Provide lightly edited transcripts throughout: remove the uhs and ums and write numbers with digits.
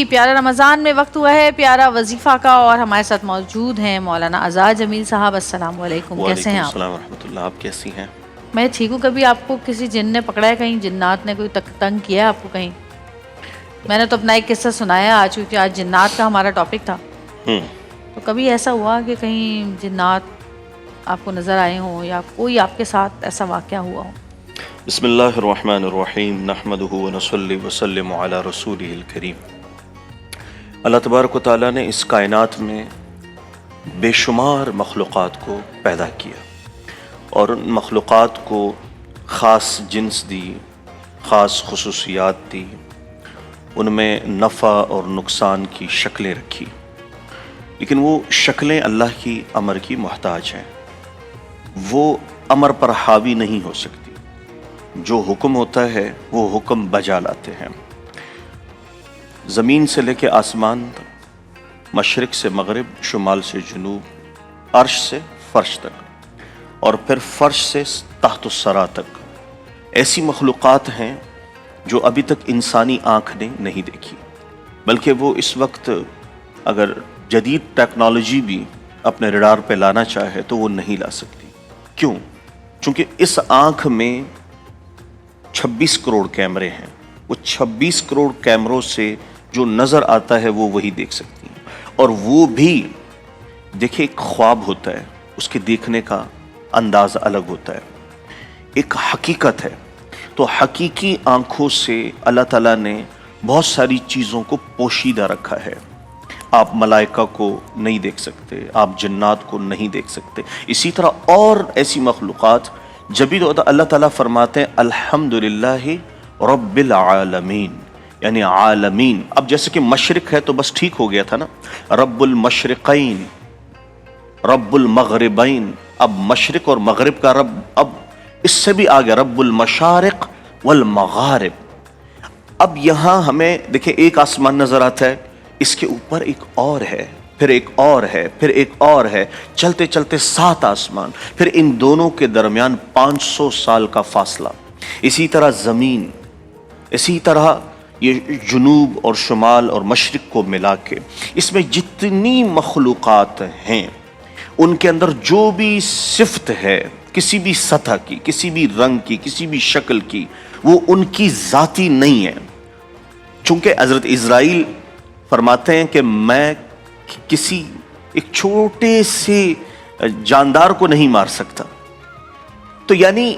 پیارا رمضان میں وقت ہوا ہے پیارا وظیفہ کا، اور ہمارے ساتھ موجود ہیں مولانا آزاد جمیل صاحب۔ السلام علیکم، کیسے ہیں آپ؟ وعلیکم السلام ورحمۃ اللہ، آپ کیسی ہیں؟ میں ٹھیک ہوں۔ کبھی آپ کو کسی جن نے پکڑا ہے، کہیں جنات نے کوئی تنگ کیا ہے آپ کو کہیں؟ میں نے تو اپنا ایک قصہ سنایا آج، کیونکہ آج جنات کا ہمارا ٹاپک تھا، تو کبھی ایسا ہوا کہ کہیں جنات آپ کو نظر آئے ہوں یا کوئی آپ کے ساتھ ایسا واقعہ ہوا ہو؟ بسم اللہ الرحمن الرحیم، نحمدہ ونصلی وسلم علی رسولہ الکریم۔ اللہ تبارک و تعالیٰ نے اس کائنات میں بے شمار مخلوقات کو پیدا کیا، اور ان مخلوقات کو خاص جنس دی، خاص خصوصیات دی، ان میں نفع اور نقصان کی شکلیں رکھی، لیکن وہ شکلیں اللہ کی امر کی محتاج ہیں، وہ امر پر حاوی نہیں ہو سکتی۔ جو حکم ہوتا ہے وہ حکم بجا لاتے ہیں۔ زمین سے لے کے آسمان تک، مشرق سے مغرب، شمال سے جنوب، عرش سے فرش تک، اور پھر فرش سے تحت الثری تک، ایسی مخلوقات ہیں جو ابھی تک انسانی آنکھ نے نہیں دیکھی، بلکہ وہ اس وقت اگر جدید ٹیکنالوجی بھی اپنے ریڈار پہ لانا چاہے تو وہ نہیں لا سکتی۔ کیوں؟ چونکہ اس آنکھ میں 26 کروڑ کیمرے ہیں، وہ 26 کروڑ کیمروں سے جو نظر آتا ہے وہ وہی دیکھ سکتی ہیں، اور وہ بھی دیکھیں، ایک خواب ہوتا ہے، اس کے دیکھنے کا انداز الگ ہوتا ہے، ایک حقیقت ہے۔ تو حقیقی آنکھوں سے اللہ تعالیٰ نے بہت ساری چیزوں کو پوشیدہ رکھا ہے۔ آپ ملائکہ کو نہیں دیکھ سکتے، آپ جنات کو نہیں دیکھ سکتے، اسی طرح اور ایسی مخلوقات۔ جبھی تو اللہ تعالیٰ فرماتے ہیں الحمدللہ رب العالمین، یعنی عالمین۔ اب جیسے کہ مشرق ہے تو بس ٹھیک ہو گیا تھا نا، رب المشرقین، رب المغربین، اب مشرق اور مغرب کا رب، اب اس سے بھی آگے رب المشارق والمغارب۔ اب یہاں ہمیں دیکھیں ایک آسمان نظر آتا ہے، اس کے اوپر ایک اور ہے، پھر ایک اور ہے، پھر ایک اور ہے، چلتے چلتے 7 آسمان، پھر ان دونوں کے درمیان 500 سال کا فاصلہ۔ اسی طرح زمین، اسی طرح یہ جنوب اور شمال اور مشرق کو ملا کے اس میں جتنی مخلوقات ہیں، ان کے اندر جو بھی صفت ہے کسی بھی سطح کی، کسی بھی رنگ کی، کسی بھی شکل کی، وہ ان کی ذاتی نہیں ہے۔ چونکہ حضرت اسرائیل فرماتے ہیں کہ میں کسی ایک چھوٹے سے جاندار کو نہیں مار سکتا، تو یعنی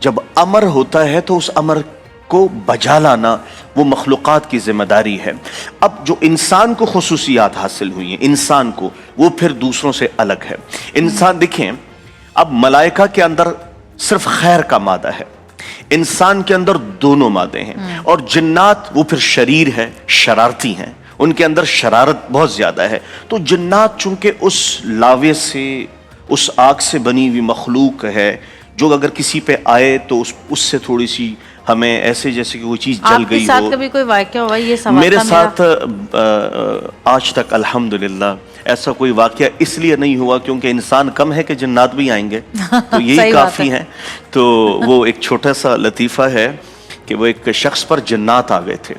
جب امر ہوتا ہے تو اس امر کو بجا لانا وہ مخلوقات کی ذمہ داری ہے۔ اب جو انسان کو خصوصیات حاصل ہوئی ہیں، انسان کو، وہ پھر دوسروں سے الگ ہے۔ انسان دیکھیں، اب ملائکہ کے اندر صرف خیر کا مادہ ہے، انسان کے اندر دونوں مادے ہیں، اور جنات وہ پھر شریر ہے، شرارتی ہیں، ان کے اندر شرارت بہت زیادہ ہے۔ تو جنات چونکہ اس لاوے سے، اس آگ سے بنی ہوئی مخلوق ہے، جو اگر کسی پہ آئے تو اس سے تھوڑی سی ہمیں ایسے جیسے کہ وہ چیز جل گئی ہو۔ آپ کے ساتھ کبھی کوئی واقعہ ہوا یہ سوال؟ میرے ساتھ آج تک الحمدللہ ایسا کوئی واقعہ اس لیے نہیں ہوا کیونکہ انسان کم ہے کہ جنات بھی آئیں گے، تو یہی کافی ہیں۔ تو وہ ایک چھوٹا سا لطیفہ ہے کہ وہ ایک شخص پر جنات آ گئے تھے۔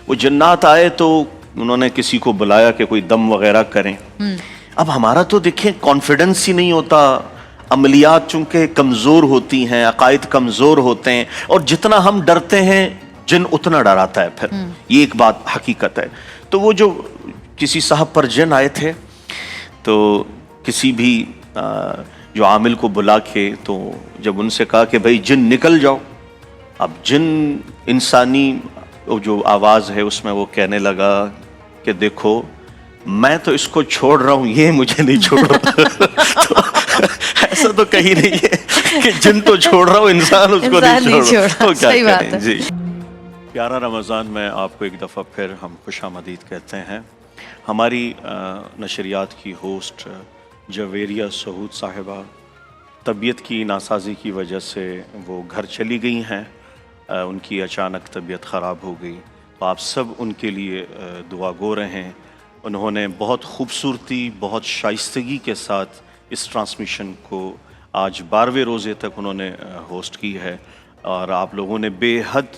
وہ جنات آئے تو انہوں نے کسی کو بلایا کہ کوئی دم وغیرہ کریں۔ اب ہمارا تو دیکھیں کانفیڈنس ہی نہیں ہوتا، عملیات چونکہ کمزور ہوتی ہیں، عقائد کمزور ہوتے ہیں، اور جتنا ہم ڈرتے ہیں جن اتنا ڈراتا ہے پھر، یہ ایک بات حقیقت ہے۔ تو وہ جو کسی صاحب پر جن آئے تھے، تو کسی بھی جو عامل کو بلا کے تو جب ان سے کہا کہ بھائی جن نکل جاؤ، اب جن انسانی جو آواز ہے اس میں وہ کہنے لگا کہ دیکھو میں تو اس کو چھوڑ رہا ہوں، یہ مجھے نہیں چھوڑ رہا۔ ایسا تو کہیں نہیں ہے کہ جن تو چھوڑ رہا ہوں، انسان اس کو نہیں چھوڑ رہا۔ صحیح بات ہے جی۔ پیارا رمضان میں آپ کو ایک دفعہ پھر ہم خوش آمدید کہتے ہیں۔ ہماری نشریات کی ہوسٹ جویریہ سہود صاحبہ طبیعت کی ناسازی کی وجہ سے وہ گھر چلی گئی ہیں، ان کی اچانک طبیعت خراب ہو گئی، تو آپ سب ان کے لیے دعا گو رہیں۔ انہوں نے بہت خوبصورتی، بہت شائستگی کے ساتھ اس ٹرانسمیشن کو آج 12ویں روزے تک انہوں نے ہوسٹ کی ہے، اور آپ لوگوں نے بے حد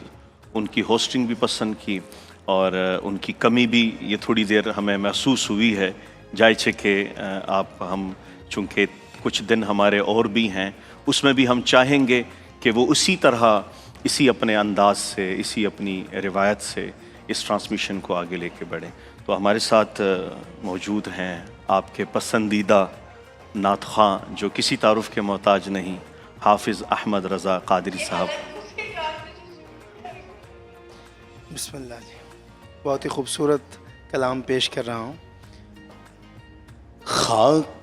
ان کی ہوسٹنگ بھی پسند کی، اور ان کی کمی بھی یہ تھوڑی دیر ہمیں محسوس ہوئی ہے. جائے کہ آپ ہم چونکہ کچھ دن ہمارے اور بھی ہیں اس میں بھی ہم چاہیں گے کہ وہ اسی طرح اسی اپنے انداز سے اسی اپنی روایت سے اس ٹرانسمیشن کو آگے لے کے بڑھیں. تو ہمارے ساتھ موجود ہیں آپ کے پسندیدہ نعت خواں جو کسی تعارف کے محتاج نہیں, حافظ احمد رضا قادری صاحب. بسم اللہ جی. بہت ہی خوبصورت کلام پیش کر رہا ہوں. خاک